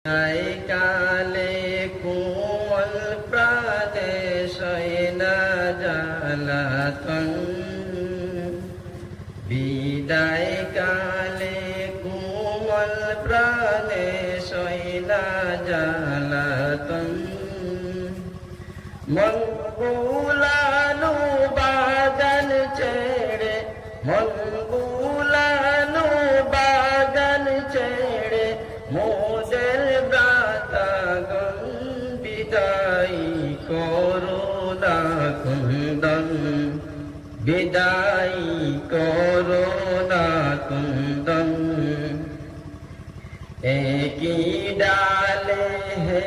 নাই কালে কোমল প্রাণে সয়না জ্বালাতন বিদায় কালে কোমল প্রাণে সয়না জ্বালাতন মন বুলানো বাগান ছেড়ে মন বুলানো বাগান ছেড়ে মোদের ব্রাতাগণ বিদায় করোনা কুন্দন বিদায় করোনা কুন্দন একই ডালে হে